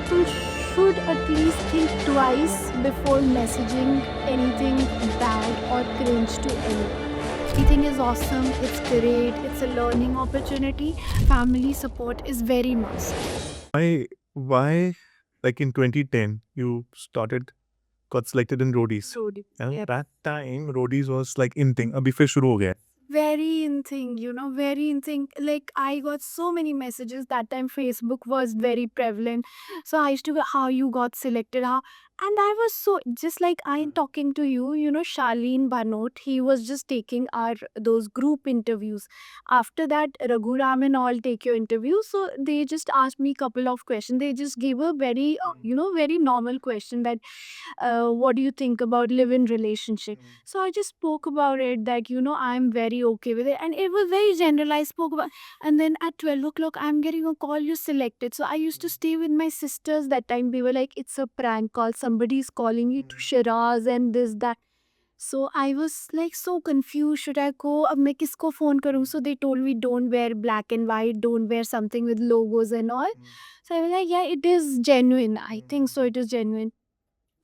people should at least think twice before messaging anything bad or cringe to anyone. Everything is awesome, it's great, it's a learning opportunity. Family support is very must. Why, like in 2010, you got selected in Roadies. So deep. And Yep. that time, Roadies was like in thing. अभी फिर शुरू हो गया है. Very in thing, very in thing. Like, I got so many messages that time. Facebook was very prevalent, so I used to go, how you got selected, how. And I was so, just like I'm talking to you, Shaleen Bhanot, he was just taking our those group interviews. After that, Raghuram and all take your interview, so they just asked me couple of questions. They just gave a very very normal question that what do you think about live-in relationship. So I just spoke about it that, I'm very okay with it. And it was very general. I spoke about, and then at 12 o'clock, I'm getting a call, you selected. So I used to stay with my sisters that time. They were like, it's a prank call. Somebody's calling you to Shiraz and this, that. So I was like so confused. Should I go? Ab main kisko phone karu? So they told me, don't wear black and white, don't wear something with logos and all. So I was like, yeah, it is genuine. I think so, it is genuine.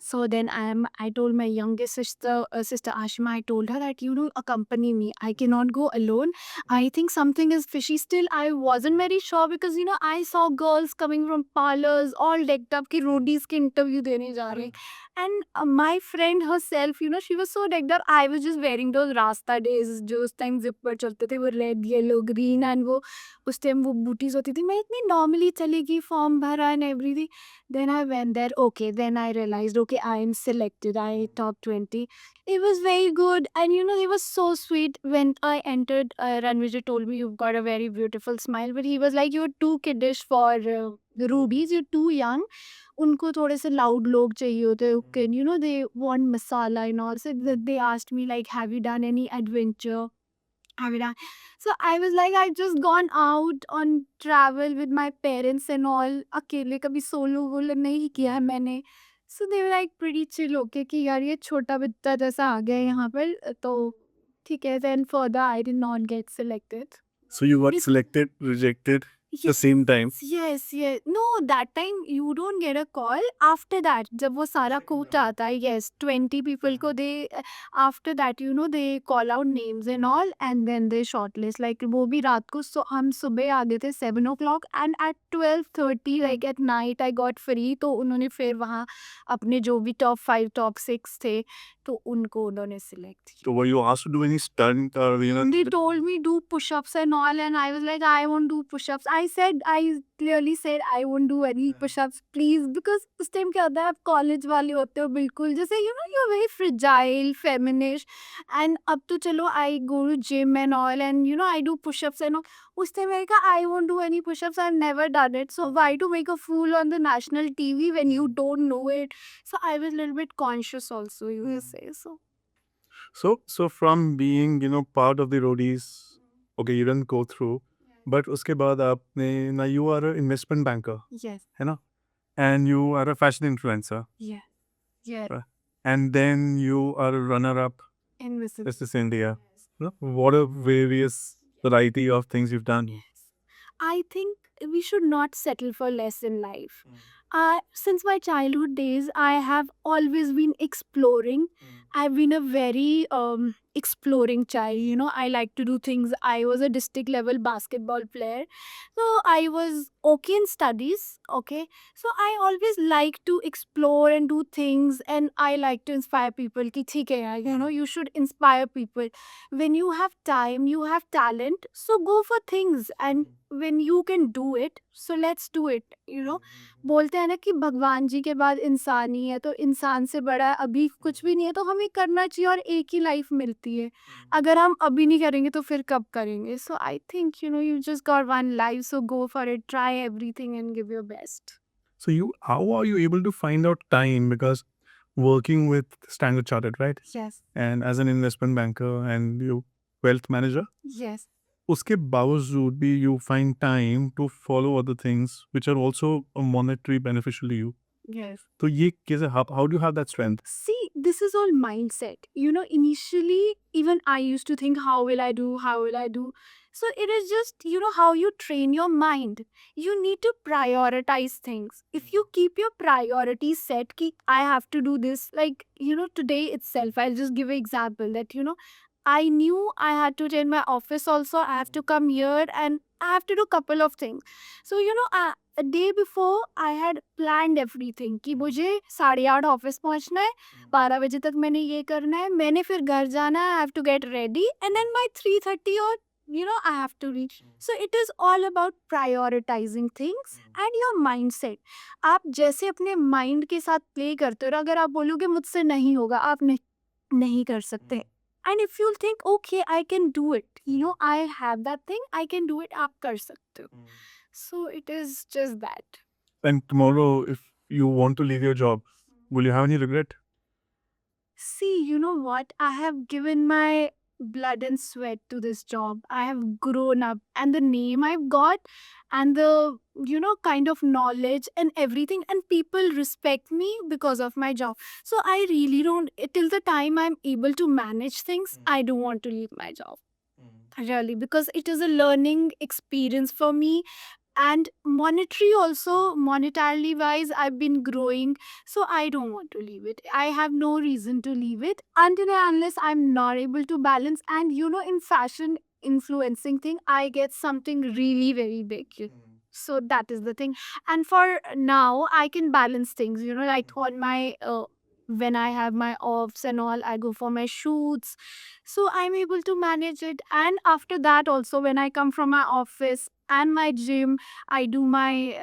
So then I told my youngest sister Ashima, I told her that, accompany me. I cannot go alone. I think something is fishy. Still, I wasn't very sure because, I saw girls coming from parlors all decked up ki roadies ke interview dene ja rahe. And my friend herself, she was so decked up. I was just wearing those Rasta days, जो उस time zipper चलते थे, वो red, yellow, green, and वो उस time वो booties होती थी. मैं इतनी normally चली गई, form भरा and everything. Then I went there. Okay, then I realized, okay, I am selected. I top 20. It was very good. And they were so sweet. When I entered, Ranvijay told me, you've got a very beautiful smile. But he was like, you're too kiddish for the rubies. You're too young. उनको थोड़े से loud लोग चाहिए होते हैं. Okay, they want masala and all. So they asked me, like, have you done any adventure? Have you done? So I was like, I just gone out on travel with my parents and all. अकेले कभी solo वोलो नहीं किया है मैंने. So they were like pretty chill होके कि यार ये छोटा बच्चा जैसा आ गया है यहाँ पर तो ठीक है. Then further I did not get selected. So you got It- selected, rejected the same time. Yes. No, that time you don't get a call. After that, जब वो सारा quota आता है, yes, 20 people को they after that, they call out names and all, and then they shortlist. Like वो भी रात को हम सुबह आ गए थे 7 o'clock, and at 12:30 like at night I got free. तो उन्होंने फिर वहाँ अपने जो भी top 5 top 6 थे तो उनको उन्होंने select किया. So were you asked to do any stunt or They told me do push-ups and all, and I was like, I won't do push-ups. I clearly said I won't do any push-ups, please, because उस time क्या होता है आप college वाले होते हो बिल्कुल जैसे you're very fragile, feminine, and अब तो चलो I go to gym and all, and I do push-ups and all. उस टाइम मैंने कहा I won't do any push-ups. I've never done it, so why to make a fool on the national TV when you don't know it? So I was a little bit conscious also, you will say so. So from being, part of the Roadies, okay, you didn't go through, but उसके बाद आपने now you are an investment banker, Yes. है ना? And you are a fashion influencer, Yeah. right? And then you are a runner-up Invisible. Justice India. What a various variety of things you've done. I think we should not settle for less in life. Since my childhood days, I have always been exploring. I've been a very exploring child. I like to do things. I was a district level basketball player. So I was okay in studies. Okay. So I always like to explore and do things. And I like to inspire people. Ki, "Theek hai yaar, you should inspire people. When you have time, you have talent. So go for things. And when you can do it, so let's do it. बोलते हैं ना कि भगवान जी के बाद इंसान ही है तो इंसान से बड़ा अभी कुछ भी नहीं है तो हमें करना चाहिए और एक ही लाइफ मिलती है अगर हम अभी नहीं करेंगे तो फिर कब करेंगे so I think you just got one life so go for it try everything and give your best So how are you able to find out time? Because working with Standard Chartered, right? Yes And as an investment banker and you wealth manager, yes उसके बावजूद भी you find time to follow other things which are also monetary beneficial to you. Yes तो ये कैसे how do you have that strength? See, this is all mindset. Initially, even I used to think, how will I do? How will I do? So it is just, how you train your mind. You need to prioritize things. If you keep your priorities set, ki I have to do this, like, today itself, I'll just give an example that, I knew I had to attend my office also. I have to come here and I have to do couple of things. So, a day before I had planned everything कि मुझे 8:30 office पहुंचना है, 12 बजे तक मैंने ये करना है, मैंने फिर घर जाना है, I have to get ready, and then by 3:30 or I have to reach. So it is all about prioritizing things and your mindset. आप जैसे अपने माइंड के साथ प्ले करते हो, अगर आप बोलोगे मुझसे नहीं होगा, आप नहीं कर सकते. And if you think, okay, I can do it, I have that thing, I can do it, आप कर सकते हो. So it is just that. And tomorrow, if you want to leave your job, will you have any regret? See, you know what? I have given my blood and sweat to this job. I have grown up, and the name I've got, and the, kind of knowledge and everything, and people respect me because of my job. So I really don't, till the time I'm able to manage things, I don't want to leave my job. Really, because it is a learning experience for me, and monetarily wise, I've been growing, so I don't want to leave it. I have no reason to leave it until and unless I'm not able to balance. And in fashion influencing thing, I get something really very big. So that is the thing. And for now, I can balance things, like on my when I have my offs and all, I go for my shoots. So I'm able to manage it. And after that, also, when I come from my office and my gym, I do my,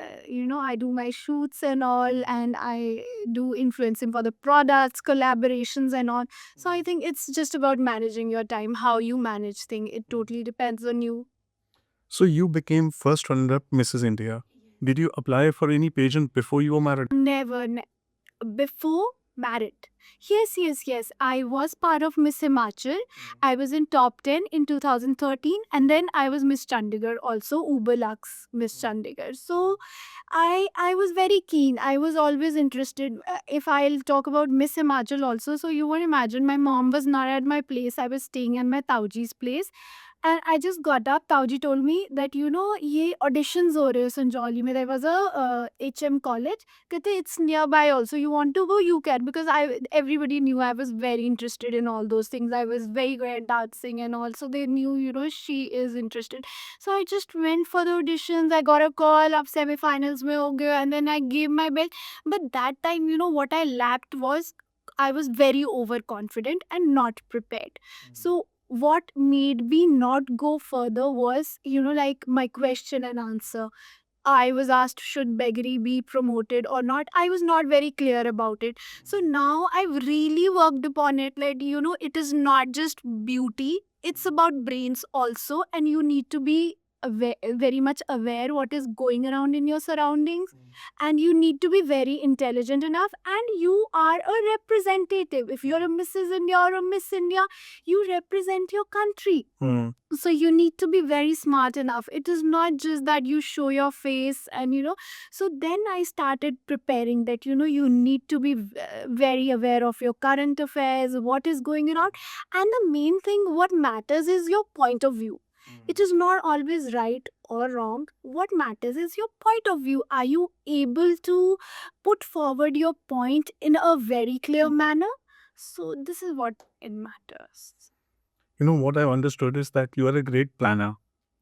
I do my shoots and all, and I do influencing for the products, collaborations and all. So I think it's just about managing your time, how you manage things. It totally depends on you. So you became first runner-up Mrs. India. Did you apply for any pageant before you were married? Never, before married. Yes. I was part of Miss Himachal. I was in top 10 in 2013, and then I was Miss Chandigarh also, Uber Lux Miss Chandigarh. So I was very keen. I was always interested. If I'll talk about Miss Himachal also, so you won't imagine, my mom was not at my place. I was staying at my Tauji's place. And I just got up. Tauji told me that, ye auditions ho rahe hai Sanjoli mein. There was a HM college. Kehte, it's nearby also. You want to go, you can. Because everybody knew I was very interested in all those things. I was very good at dancing and all. So they knew, she is interested. So I just went for the auditions. I got a call up semi-finals mein ho gaya, and then I gave my best. But that time, what I lacked was I was very overconfident and not prepared. So what made me not go further was, like my question and answer. I was asked, should Begri be promoted or not? I was not very clear about it. So now I've really worked upon it. Like, it is not just beauty, it's about brains also. And you need to be very much aware what is going around in your surroundings. And you need to be very intelligent enough. And you are a representative. If you're a Mrs. India or a Miss India, you represent your country. So you need to be very smart enough. It is not just that you show your face and so then I started preparing that you need to be very aware of your current affairs, what is going on. And the main thing what matters is your point of view. It is not always right or wrong. What matters is your point of view. Are you able to put forward your point in a very clear manner? So this is what it matters. What I've understood is that you are a great planner.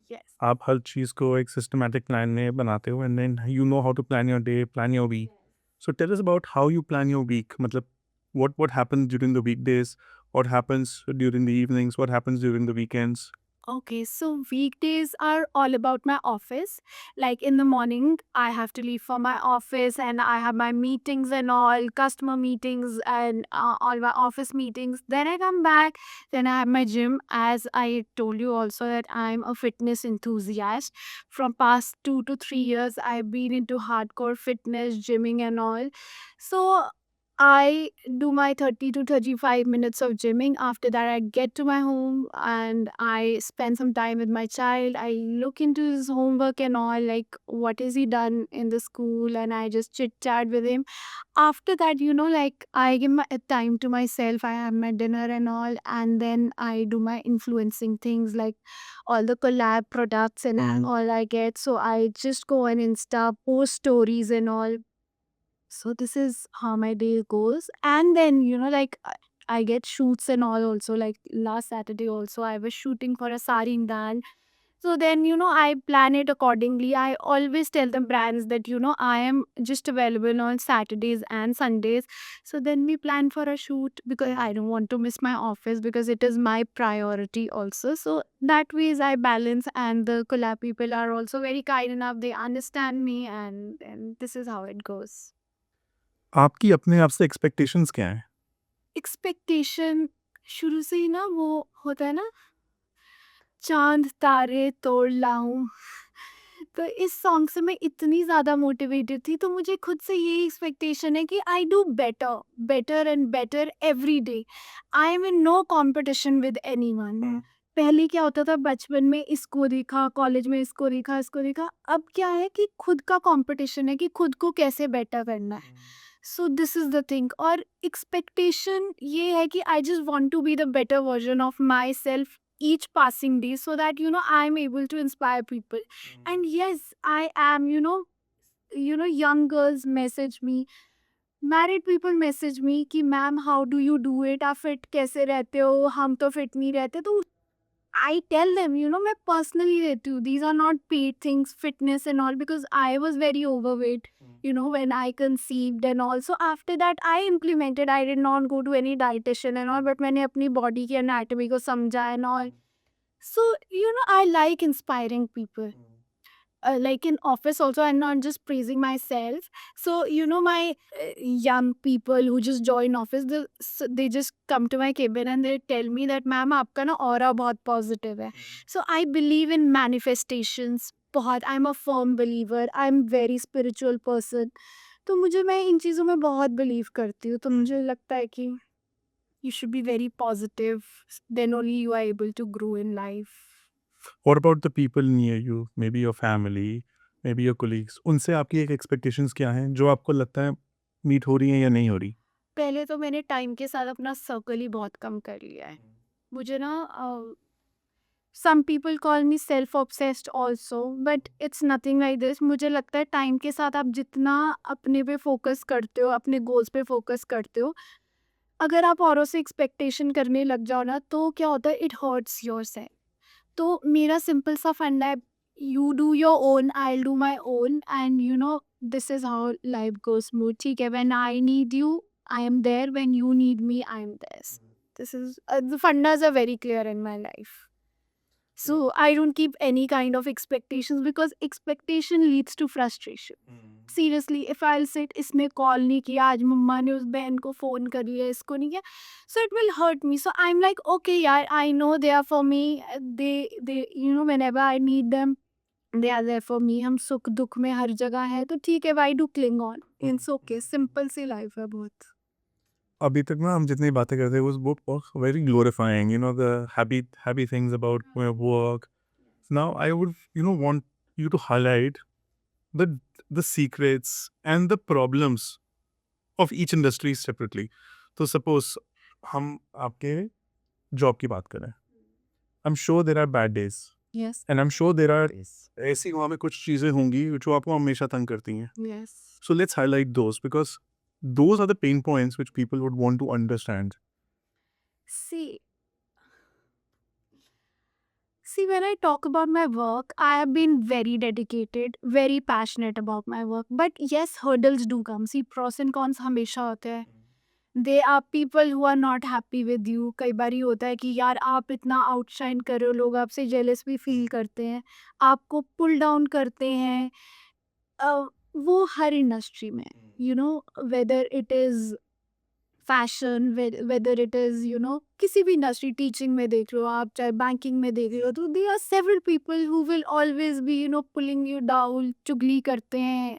Yes. आप हर चीज़ को एक systematic plan में बनाते हो, and then you know how to plan your day, plan your week. So tell us about how you plan your week. मतलब what happens during the weekdays, what happens during the evenings, what happens during the weekends. Okay, so weekdays are all about my office. Like in the morning, I have to leave for my office and I have my meetings and all, customer meetings and all my office meetings. Then I come back, then I have my gym. As I told you also that I'm a fitness enthusiast. From past 2 to 3 years, I've been into hardcore fitness, gymming and all. So I do my 30 to 35 minutes of gymming. After that, I get to my home and I spend some time with my child. I look into his homework and all, like what is he done in the school, and I just chit chat with him. After that, like I give my time to myself. I have my dinner and all, and then I do my influencing things like all the collab products and all I get. So I just go on Insta, post stories and all. So this is how my day goes. And then, like I get shoots and all also. Like last Saturday also I was shooting for a sari dan. So then, I plan it accordingly. I always tell the brands that, I am just available on Saturdays and Sundays. So then we plan for a shoot because I don't want to miss my office because it is my priority also. So that ways I balance, and the collab people are also very kind enough. They understand me, and this is how it goes. आपकी अपने आप से expectations क्या हैं? Expectation शुरू से ही ना वो होता है ना, चाँद तारे तोड़ लाऊँ। तो इस सॉन्ग से मैं इतनी ज़्यादा मोटिवेटेड थी, तो मुझे खुद से यही एक्सपेक्टेशन है कि I do better, better and better every day. I am in no competition with anyone. पहले क्या होता था, बचपन में इसको देखा, कॉलेज में इसको देखा। अब क्या है कि खुद का कॉम्पिटिशन है कि खुद को कैसे बेटर करना है। So this is the thing. और एक्सपेक्टेशन ये है कि I just want to be the better version of myself each passing day, so that I'm able to inspire people. And yes, I am, young girls message me, married people message me कि ma'am how do you do it, आप fit कैसे रहते हो, हम तो fit नहीं रहते। तो I tell them, मैं personally रहती हूँ, these are not paid things, fitness and all, because I was very overweight, when I conceived, and also after that I implemented, I did not go to any dietitian and all, but मैंने अपनी body की anatomy को समझा and all. So, I like inspiring people. Like in office also, I'm not just praising myself. So, my young people who just join office, they just come to my cabin and they tell me that, ma'am, आपका ना aura बहुत positive है. So, I believe in manifestations. बहुत, I'm a firm believer. I'm very spiritual person. तो मैं इन चीज़ों में बहुत believe करती हूँ. तो मुझे लगता है कि you should be very positive. Then only you are able to grow in life. What about the people near you? Maybe your family, maybe your colleagues. उनसे आपकी एक एक्सपेक्टेशंस क्या हैं जो आपको लगता है मीट हो रही हैं या नहीं हो रही? पहले तो मैंने टाइम के साथ अपना सर्कल ही बहुत कम कर लिया है। मुझे ना some people call me self obsessed also, but it's nothing like this. मुझे लगता है टाइम के साथ आप जितना अपने पे फोकस करते हो, अपने गोल्स पे फोकस करते हो, अगर आप औरों से एक्सपेक्टेशन करने लग जाओ ना, तो क्या होता है, इट हर्ट्स योर सेल्फ। तो मेरा सिंपल सा फंडा है, you do your own, I do my own, and this is how life go smooth. ठीक है, when I need you, I am there, when you need me, I am there. This is the फंडाज are very clear in my life. So I don't keep any kind of expectations, because expectation leads to frustration. Seriously, if I'll sit, इसने call नहीं किया आज, मम्मा ने उस बहन को phone कर लिया, इसको नहीं किया, so it will hurt me. So I'm like, okay यार, I know they are for me. They whenever I need them, they are there for me. हम सुख दुख में हर जगह है, तो ठीक है, why do cling on? It's okay, simple C life है बहुत। अभी तक ना हम जितनी बातें करते हैं वो very glorifying, you know, the happy things about work. Now I would want you to highlight the secrets and the problems of each industry separately. तो सपोज हम आपके जॉब की बात करें, I am sure there are bad days, Yes. And I am sure there are ऐसी वहाँ में कुछ चीज़ें होंगी जो आपको हमेशा तंग करती हैं. Yes. So let's highlight those, because those are the pain points which people would want to understand. See, when I talk about my work, I have been very dedicated, very passionate about my work. But yes, hurdles do come. See, pros and cons हमेशा होते हैं. There are people who are not happy with you. कई बारी होता है कि यार आप इतना आउटशाइन कर रहे हो, लोग आपसे जेलस भी फील करते हैं, आपको पुल डाउन करते हैं. वो हर इंडस्ट्री में, whether it is fashion, whether it is किसी भी इंडस्ट्री, टीचिंग में देख रहे हो आप, चाहे बैंकिंग में देख रहे हो, तो they are several people who will always be pulling you down, चुगली करते हैं,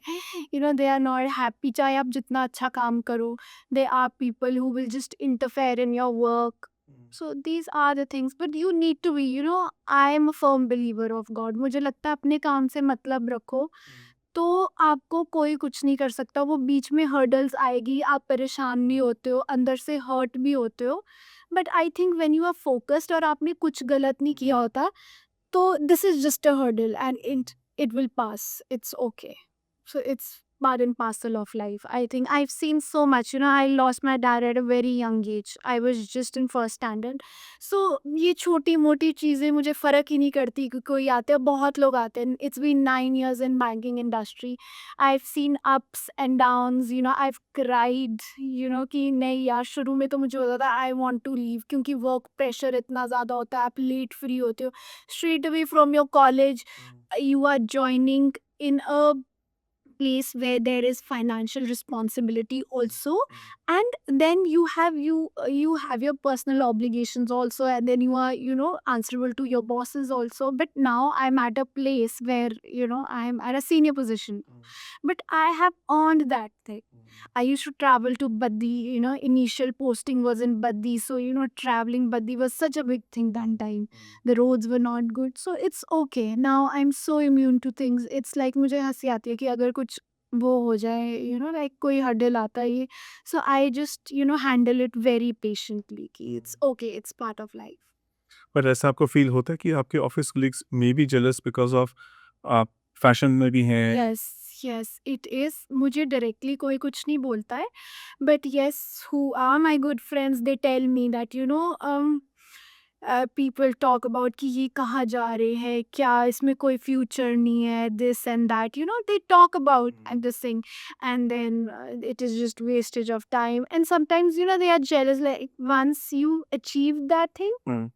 दे आर नॉट हैप्पी चाहे आप जितना अच्छा काम करो. They are people who will just interfere in your work. So these are the things, but you need to be, I am a firm believer of God. मुझे लगता है अपने काम से मतलब रखो, तो आपको कोई कुछ नहीं कर सकता. वो बीच में हर्डल्स आएगी, आप परेशान भी होते हो, अंदर से हर्ट भी होते हो, but I think when you are focused और आपने कुछ गलत नहीं किया होता, तो this is just a hurdle and it will pass. It's okay. So it's part and parcel of life. I think I've seen so much. I lost my dad at a very young age. I was just in first standard. So ये छोटी मोटी चीज़ें मुझे फ़र्क ही नहीं करती कि कोई आते हैं, बहुत लोग आते हैं. It's been 9 years in banking industry. I've seen ups and downs. I've cried. कि नहीं यार, शुरू में तो मुझे होता था I want to leave, क्योंकि वर्क प्रेशर इतना ज़्यादा होता है, आप लेट फ्री होते हो. Straight away from your college, you are joining in a place where there is financial responsibility also, and then you have your personal obligations also, and then you are answerable to your bosses also. But now I'm at a place where I'm at a senior position, but I have earned that thing. I used to travel to Baddi, initial posting was in Baddi, so traveling Baddi was such a big thing that time. The roads were not good, so it's okay. Now I'm so immune to things. It's like मुझे हंसी आती है कि अगर कुछ वो हो जाए, like कोई हर्डल आता है, so I just handle it very patiently कि it's okay, it's part of life. पर ऐसा आपको फील होता है कि आपके office colleagues may be jealous because of आप फैशन में भी हैं? Yes, yes, it is. मुझे डायरेक्टली कोई कुछ नहीं बोलता है, but yes, who are my good friends, they tell me that people talk about कि ये कहाँ जा रहे हैं, क्या इसमें कोई फ्यूचर नहीं है, this and that, they talk about and this thing, and then it is just wastage of time, and sometimes they are jealous, like once you achieve that thing, हम्म.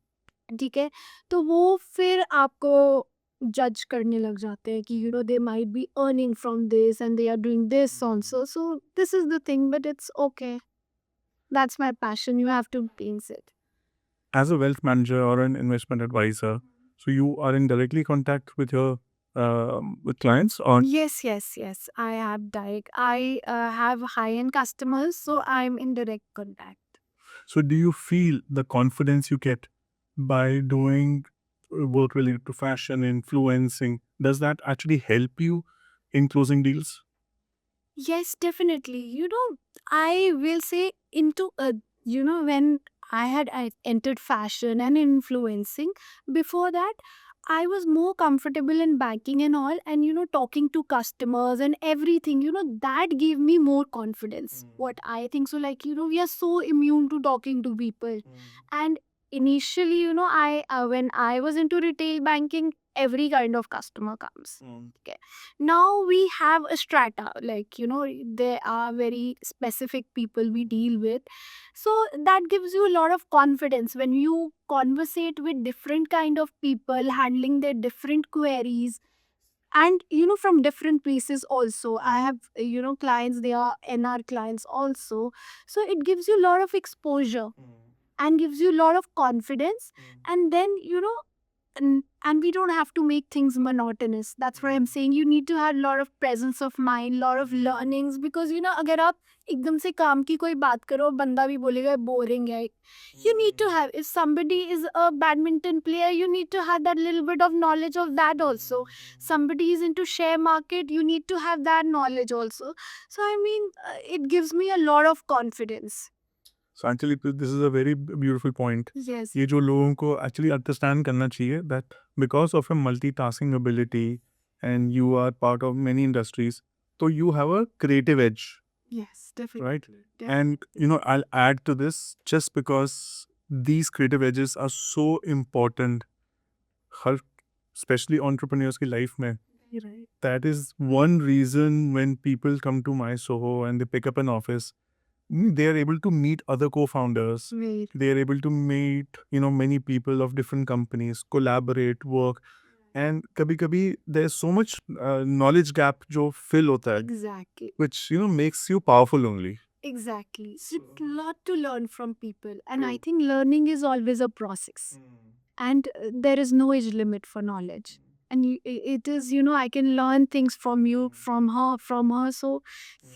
ठीक है, तो वो फिर आपको जज करने लग जाते हैं कि they might be earning from this and they are doing this also, so this is the thing, but it's okay, that's my passion, you have to pens it. As a wealth manager or an investment advisor, so you are in directly contact with your with clients, or Yes, yes, yes, I have direct, I have high-end customers, so I'm in direct contact. so do you feel the confidence you get by doing work related to fashion influencing? Does that actually help you in closing deals? Yes, definitely. I will say into a, when I entered fashion and influencing, before that, I was more comfortable in banking and all, and talking to customers and everything, that gave me more confidence. What I think so, like, we are so immune to talking to people. And initially, I when I was into retail banking, every kind of customer comes. Okay. Now we have a strata, like there are very specific people we deal with, so that gives you a lot of confidence when you conversate with different kind of people handling their different queries, and from different places also. I have clients, they are NR clients also, so it gives you a lot of exposure and gives you a lot of confidence, and then and we don't have to make things monotonous. That's what I'm saying. You need to have a lot of presence of mind, lot of learnings, because अगर आप एकदम से काम की कोई बात करो, बंदा भी बोलेगा बोरिंग है. You need to have, if somebody is a badminton player, you need to have that little bit of knowledge of that also. Somebody is into share market, you need to have that knowledge also. So I mean, it gives me a lot of confidence. So actually this is a very beautiful point. Yes. ये जो लोगों को actually understand करना चाहिए that because of your multitasking ability and you are part of many industries, so you have a creative edge, Yes, definitely. right? Yeah. And I'll add to this, just because these creative edges are so important, her especially entrepreneurs की life में, Right. that is one reason when people come to my Soho and they pick up an office, they are able to meet other co-founders. Right. They are able to meet many people of different companies, collaborate, work, and kabhi there's so much knowledge gap जो fill होता है, Exactly. which makes you powerful only. Exactly. It's a lot to learn from people. And I think learning is always a process. And there is no age limit for knowledge. And it is, I can learn things from you, from her. So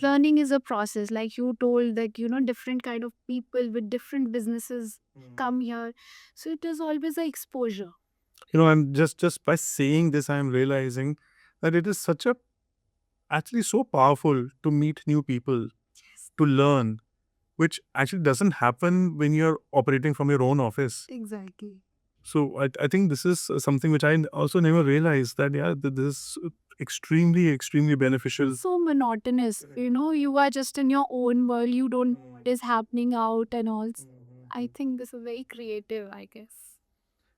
learning is a process. Like you told, like, different kind of people with different businesses come here. So it is always a exposure. And just by saying this, I'm realizing that it is such a actually so powerful to meet new people, to learn, which actually doesn't happen when you're operating from your own office. Exactly. So I think this is something which I also never realized that, yeah, this is extremely, extremely beneficial. So monotonous. You are just in your own world. You don't know what is happening out and all. I think this is very creative, I guess.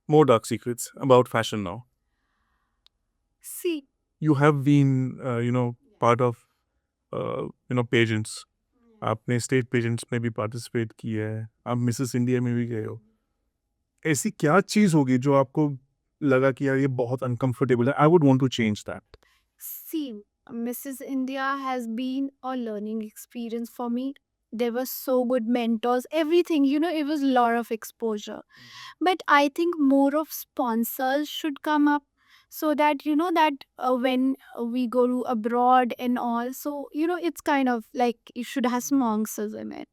More dark secrets about fashion now. See, You have been, part of, pageants. आपने state pageants में भी participate किया है, आप Mrs India में भी गए हो। ऐसी क्या चीज़ होगी जो आपको लगा कि यार ये बहुत अनकंफर्टेबल है, I would want to change that? see, Mrs. India has been a learning experience for me. There were so good mentors, everything, it was a lot of exposure. But I think more of sponsors should come up, so that when we go to abroad and all, so it's kind of like you should have sponsors in it.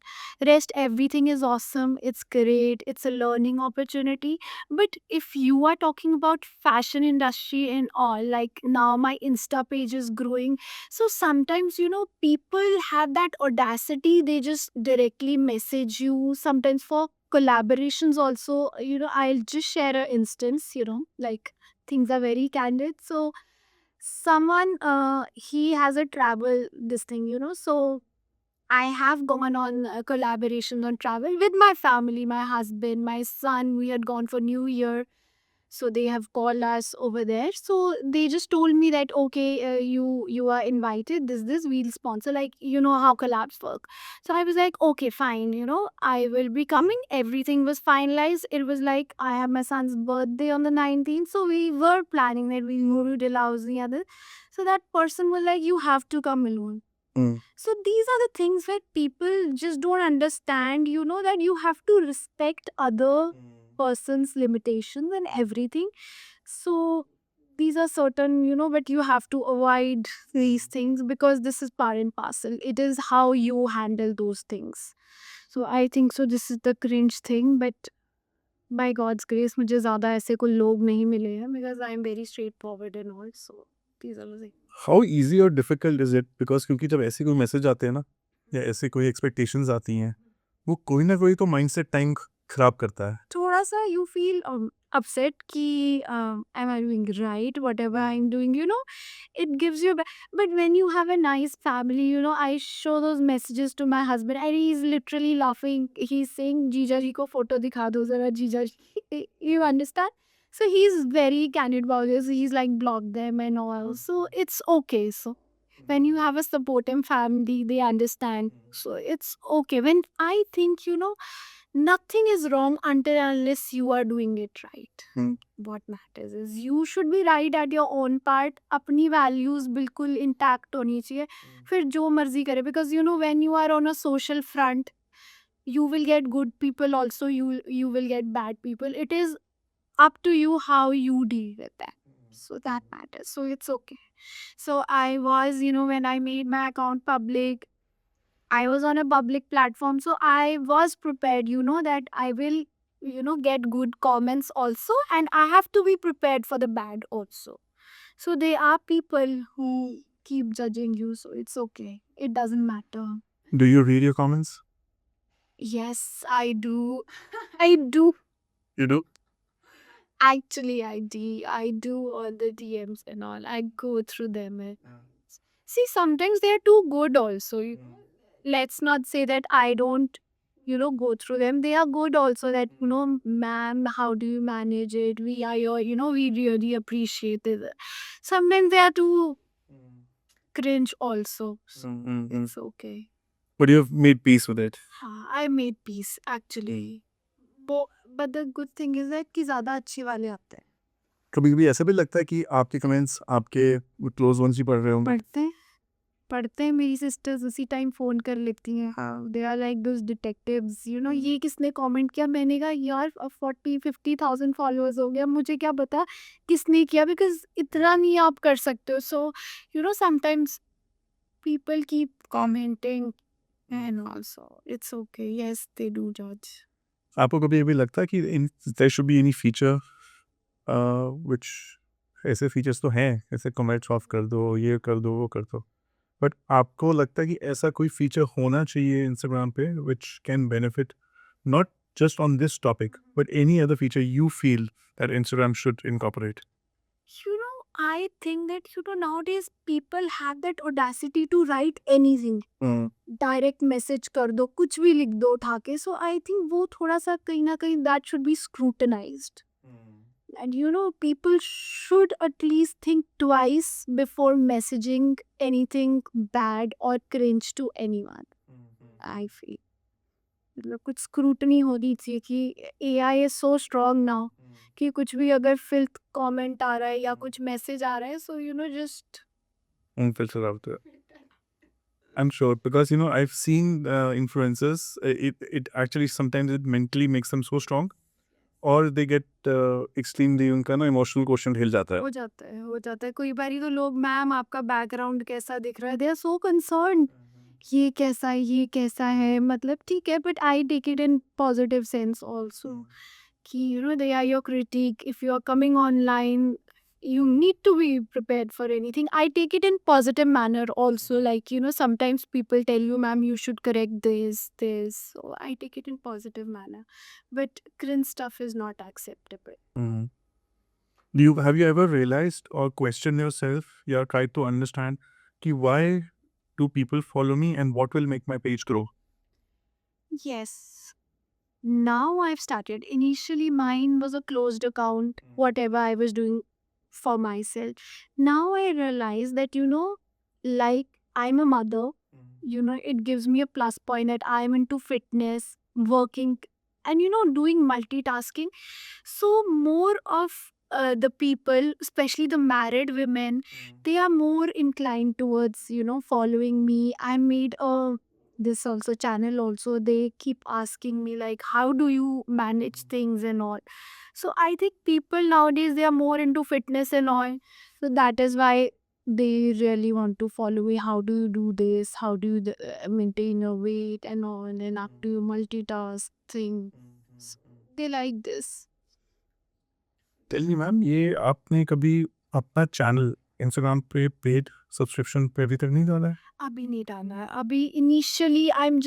Rest, everything is awesome, it's great, it's a learning opportunity. But if you are talking about fashion industry and all, like now my Insta page is growing, so sometimes people have that audacity, they just directly message you sometimes for collaborations also. I'll just share an instance, like things are very candid. So someone, he has a travel this thing, so I have gone on collaborations on travel with my family, my husband, my son. We had gone for New Year, so they have called us over there. So they just told me that, okay, you are invited, this we'll sponsor, like how collabs work. So I was like, okay, fine, I will be coming. Everything was finalized. It was like I have my son's birthday on the 19th, so we were planning that we go to Dalhousie other. So that person was like, you have to come alone. So these are the things where people just don't understand, that you have to respect other person's limitations and everything. So these are certain, but you have to avoid these things because this is part and parcel. It is how you handle those things. So I think so this is the cringe thing, but by God's grace मुझे ज़्यादा ऐसे कोई लोग नहीं मिले हैं because I am very straightforward and all. So these are the things. How easy और difficult is it? Because क्योंकि जब ऐसे कोई मैसेज आते हैं ना, या ऐसे कोई एक्सपेक्टेशंस आती हैं, वो कोई ना कोई तो माइंडसेट टाइम खराब करता है। थोड़ा सा you feel upset कि am I doing right, whatever I'm doing, it gives you but when you have a nice family, I show those messages to my husband and he's literally laughing. He's saying जीजा जी को photo दिखा दो जरा जीजा जी. You understand? So he's very candid about this. He's like block them and all. So it's okay. So when you have a supportive family, they understand. So it's okay. When I think, nothing is wrong until unless you are doing it right. What matters is you should be right at your own part. अपनी values बिल्कुल intact होनी चाहिए. फिर जो मर्जी करे, because when you are on a social front, you will get good people also. You will get bad people. It is up to you how you deal with that. So that matters. So it's okay. So I was, when I made my account public, I was on a public platform. So I was prepared, that I will, get good comments also. And I have to be prepared for the bad also. So there are people who keep judging you. So it's okay. It doesn't matter. Do you read your comments? Yes, I do. I do. You do? Actually, I do all the DMs and all. I go through them. See, sometimes they are too good also. Let's not say that I don't, go through them. They are good also that, ma'am, how do you manage it? We are your, we really appreciate it. Sometimes they are too cringe also. So it's okay. But you have made peace with it. I made peace actually. But the good thing is that कि ज़्यादा अच्छे वाले आते हैं. कभी-कभी ऐसा भी लगता है कि आपके कमेंट्स आपके क्लोज़ वंस ही पढ़ रहे होंगे? पढ़ते हैं पढ़ते हैं मेरी सिस्टर्स उसी टाइम फ़ोन कर लेती हैं। हाँ, they are like those detectives ये किसने कमेंट किया? मैंने कहा यार 40-50,000 फॉलोअर्स हो गया, मुझे क्या पता किसने किया, बिकॉज़ इतना नहीं आप कर सकते हो। So sometimes people keep commenting and also it's okay, yes they do जज। आपको कभी अभी लगता है कि in their should be any feature which ऐसे फीचर्स तो हैं, ऐसे कमेंट्स ऑफ कर दो, ये कर दो, वो कर दो। बट आपको लगता है कि ऐसा कोई फीचर होना चाहिए इंस्टाग्राम पे which can benefit not just on this topic but any other feature you feel that Instagram should incorporate? I think that nowadays people have that audacity to write anything. Direct message कर दो, कुछ भी लिख दो उठा के। सो I think वो थोड़ा सा कहीं ना कहीं that should be scrutinised, and people should at least think twice before messaging anything bad or cringe to anyone. I feel मतलब कुछ स्क्रूटनी होनी चाहिए कि AI is so strong now कि कुछ भी अगर फिल्थ कमेंट आ रहा है या कुछ मैसेज आ रहा है, so just Filter out there. I'm sure because I've seen influencers. It actually sometimes it mentally makes them so strong, or they get extremely उनका ना emotional quotient हिल जाता है. हो जाता है कई बारी तो लोग, मैम आपका बैकग्राउंड कैसा दिख रहा है, दे आर सो कंसर्न ये कैसा है, ये कैसा है। मतलब ठीक है, but I take it in positive sense also कि they are your critique. If you are coming online, you need to be prepared for anything. I take it in positive manner also, like sometimes people tell you, ma'am, you should correct this, so I take it in positive manner, but cringe stuff is not acceptable. Mhm. Have you ever realized or questioned yourself? Yeah, tried to understand कि why do people follow me and what will make my page grow? Yes. Now I've started. Initially, mine was a closed account, whatever I was doing for myself. Now I realize that, like I'm a mother, it gives me a plus point that I'm into fitness, working, and, doing multitasking. So, more of the people, especially the married women, they are more inclined towards, following me. I made a this also channel also, they keep asking me like, how do you manage things and all. So I think people nowadays, they are more into fitness and all, so that is why they really want to follow me. How do you do this, how do you maintain your weight and all, and how do you multitask thing. So they like this. Tell me, ma'am, ये आपने कभी अपना channel Instagram पे paid subscription पे अभी तक नहीं डाला है? अभी नहीं डाला है। अभी initially I am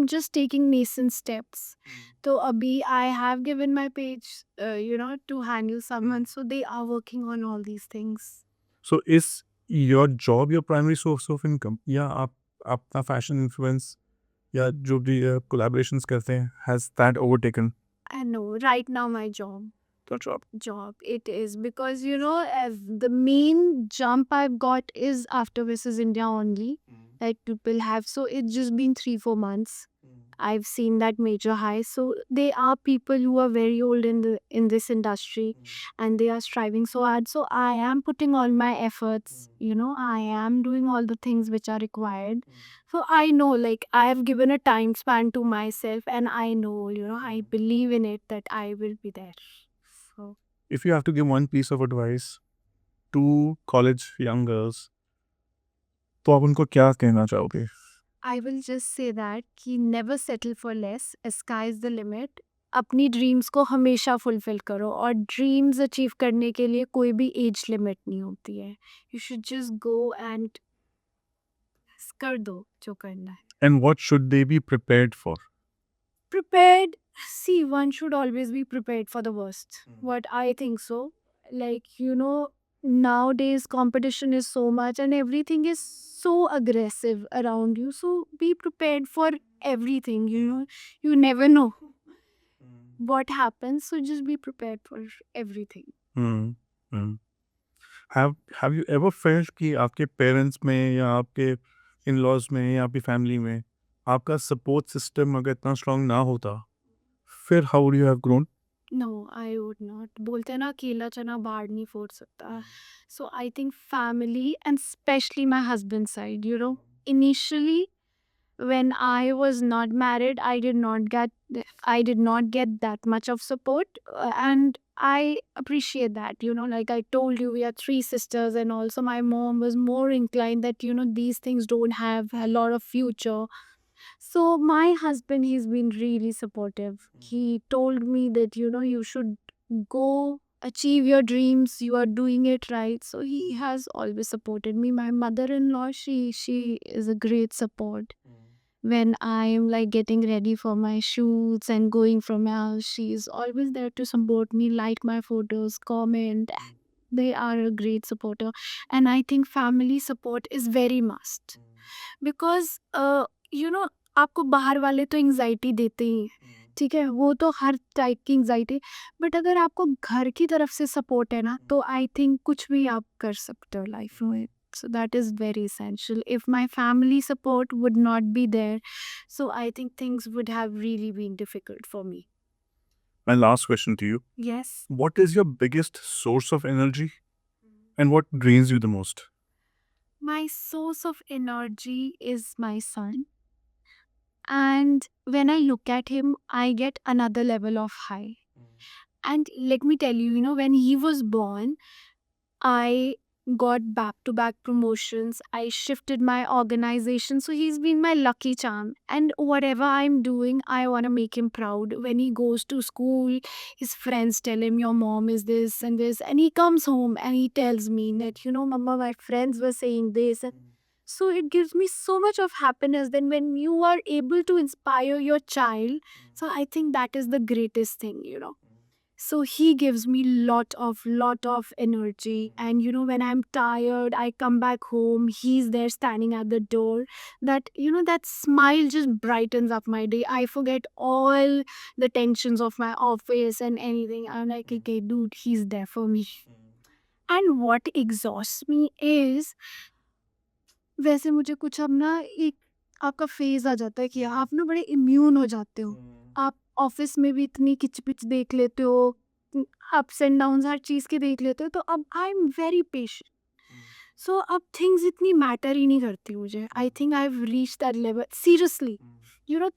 just taking nascent steps. तो अभी I have given my page to handle someone, so they are working on all these things. So is your job your primary source of income या आप अपना fashion influence या जो भी collaborations करते हैं has that overtaken I know right now my job your job? it is, because as the main jump I've got is after Mrs. India only, like people have. So it's just been 3-4 months I've seen that major high. So they are people who are very old in this industry, and they are striving so hard. So I am putting all my efforts, I am doing all the things which are required. So I know, like, I have given a time span to myself, and I know, I believe in it that I will be there. So If you have to give one piece of advice to college young girls, तो आप उनको क्या कहना चाहोगे? I will just say that कि never settle for less, sky is the limit. अपनी dreams को हमेशा फुलफिल करो, और ड्रीम्स अचीव करने के लिए कोई भी एज लिमिट नहीं होती है। You should just go and कर दो जो करना है। And what should they be prepared for? Prepared, see, one should always be prepared for the worst. What I think so, like, nowadays competition is so much and everything is so aggressive around you, so be prepared for everything. You never know what happens, so just be prepared for everything. Hmm. Hmm. Have you ever felt कि आपके parents में या आपके in-laws में या आपकी family में आपका सपोर्ट सिस्टम अगर इतना स्ट्रॉन्ग ना होता, फिर how would you have grown? No, I would not. बोलते हैं ना, अकेला चना बाढ़ नहीं फोड़ सकता। So I think family and specially my husband side, initially when I was not married, I did not get that much of support, and I appreciate that. Like I told you, we are three sisters, and also my mom was more inclined that these things don't have a lot of future. So my husband, he's been really supportive. He told me that you should go achieve your dreams. You are doing it right. So he has always supported me. My mother-in-law, she is a great support when I am like getting ready for my shoots and going from my house. She is always there to support me, like my photos, comment. They are a great supporter. And I think family support is very must. Because आपको बाहर वाले तो anxiety देते ही हैं, ठीक है? वो तो हर टाइप की एंग्ज़ायटी, बट अगर आपको घर की तरफ से सपोर्ट है ना, तो आई थिंक कुछ भी आप कर सकते हो लाइफ़ में। So that is very essential. If my family support would not be there, so I think things would have really been difficult for me. My last question to you. Yes. What is your biggest source of energy and what drains you the most? My source of energy is my son. And when I look at him, I get another level of high. And let me tell you, when he was born, I got back to back promotions. I shifted my organization. So he's been my lucky charm. And whatever I'm doing, I want to make him proud. When he goes to school, his friends tell him, your mom is this and this. And he comes home and he tells me that, Mama, my friends were saying this. And so it gives me so much of happiness. Then when you are able to inspire your child, so I think that is the greatest thing. So he gives me lot of energy. And when I'm tired, I come back home, he's there standing at the door. That smile just brightens up my day. I forget all the tensions of my office and anything. I'm like, okay, dude, he's there for me. And what exhausts me is, वैसे मुझे कुछ अब ना एक आपका phase आ जाता है कि आप ना बड़े इम्यून हो जाते हो। आप ऑफ़िस में भी इतनी किच-पिच देख लेते हो, अप्स एंड डाउन्स हर चीज़ के देख लेते हो, तो अब आई एम वेरी पेशेंट। सो अब थिंग्स इतनी मैटर ही नहीं करती मुझे। I think I have reached that level seriously.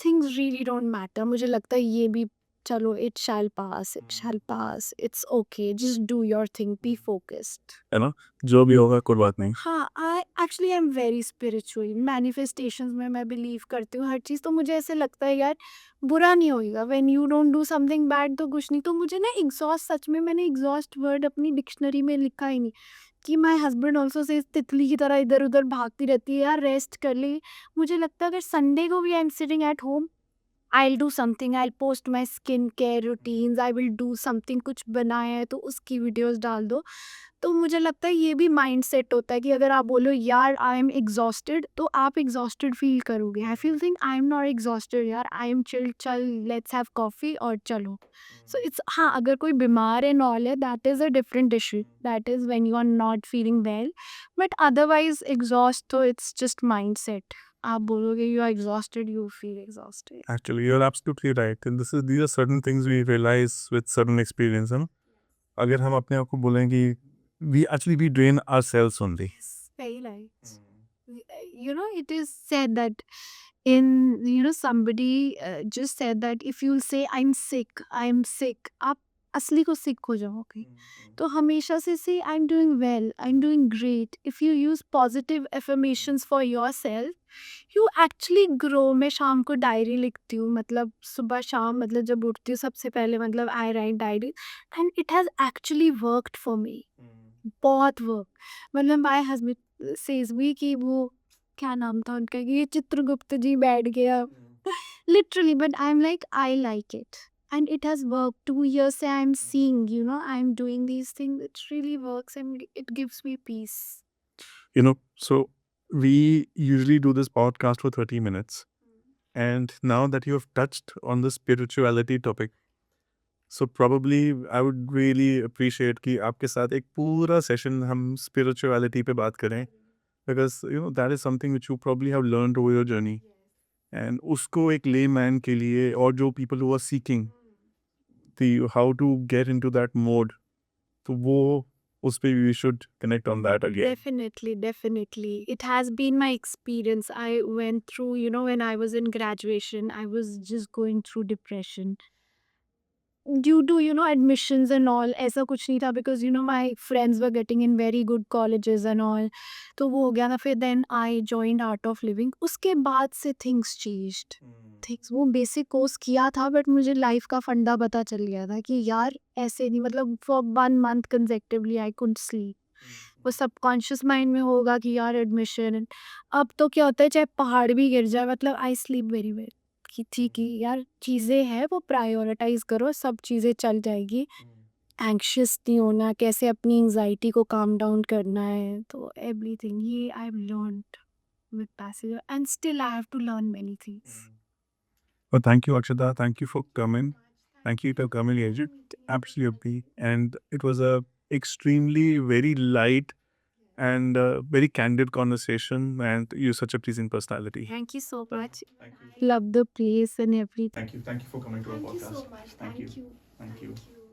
Things really don't matter. मुझे लगता है ये भी चलो, it shall pass, it's okay, just do your thing, be focused. है ना? जो भी होगा कोई बात नहीं। हाँ, I am very spiritual. Manifestations में मैं बिलीव करती हूँ हर चीज़। तो मुझे ऐसे लगता है यार, बुरा नहीं होएगा। When you don't do something bad तो कुछ नहीं। तो मुझे ना एग्ज़ॉस्ट, सच में मैंने एग्ज़ॉस्ट वर्ड अपनी डिक्शनरी में लिखा ही नहीं। कि माय हस्बैंड ऑल्सो सेज तितली की तरह इधर-उधर भागती रहती है, यार रेस्ट कर ले। मुझे लगता है अगर संडे को भी I am sitting at home, I will do something, I will post my skin care routines, I will do something. कुछ बनाया है तो उसकी वीडियोज़ डाल दो। तो मुझे लगता है ये भी माइंडसेट होता है कि अगर आप बोलो यार आई एम एग्जॉस्टेड, तो आप एग्जॉस्टेड फील करोगे। I feel think I am not exhausted यार, आई एम चिल, चल लेट्स हैव कॉफी और चलो। सो इट्स, हाँ, अगर कोई बीमार एंड ऑल है, that is a different issue, that is when you are not feeling well. But otherwise exhaust तो इट्स जस्ट माइंडसेट। आप बोलोगे you are exhausted, you feel exhausted. Actually, you're absolutely right. And these are certain things we realize with certain experience, है ना? अगर हम अपने आप को बोलें कि we drain ourselves only. Very nice. It is said that somebody just said that if you'll say I'm sick, आप असली को sick हो जाओगे। तो हमेशा से say I'm doing well, I'm doing great. If you use positive affirmations for yourself, you actually grow। मैं शाम को डायरी लिखती हूँ, मतलब सुबह शाम, मतलब जब उठती हूँ सबसे पहले, मतलब I write diary, and it has actually worked for me. बहुत वर्क, मतलब माय हस्बैंड सेज मी कि वो क्या नाम था उनका, कि ये चित्रगुप्त जी बैठ गया literally. But I am like, I like it and it has work. 2 years से I am seeing, I am doing these things, it really works and it gives me peace. So we usually do this podcast for 30 minutes. And now that you have touched on the spirituality topic, so probably I would really appreciate कि आपके साथ एक पूरा session हम spirituality पे बात करें, because that is something which you probably have learned over your journey. And उसको एक layman के लिए और जो people who are seeking, how to get into that mode. तो वो उस पे we should connect on that again. Definitely. It has been my experience. I went through, when I was in graduation, I was just going through depression. Due to, admissions and all, ऐसा कुछ नहीं था because, my friends were getting in very good colleges and all. तो वो हो गया था फिर then I joined Art of Living. उसके बाद से things changed. थिंग्स वो बेसिक कोर्स किया था बट मुझे लाइफ का फंडा पता चल गया था कि यार ऐसे नहीं मतलब for 1 month consecutively I couldn't sleep वो सबकॉन्शियस माइंड में होगा कि यार एडमिशन अब तो क्या होता है चाहे पहाड़ भी गिर जाए मतलब आई स्लीप वेरी वेल कि ठीक है यार चीज़ें हैं वो प्रायोरिटाइज करो सब चीज़ें चल जाएगी एंग्शियस नहीं होना कैसे अपनी एंजाइटी को काम डाउन करना है तो एवरीथिंग ये I have learned with passage and still I have to learn many things. Well, thank you, Akshata. Thank you for coming. Thank you for coming, Agent. Absolutely. And it was a extremely very light and very candid conversation. And you're such a pleasing personality. Thank you so much. Thank you. Love the place and everything. Thank you. Thank you for coming to our Thank you podcast. so much. Thank you. Thank you. Thank you. Thank you.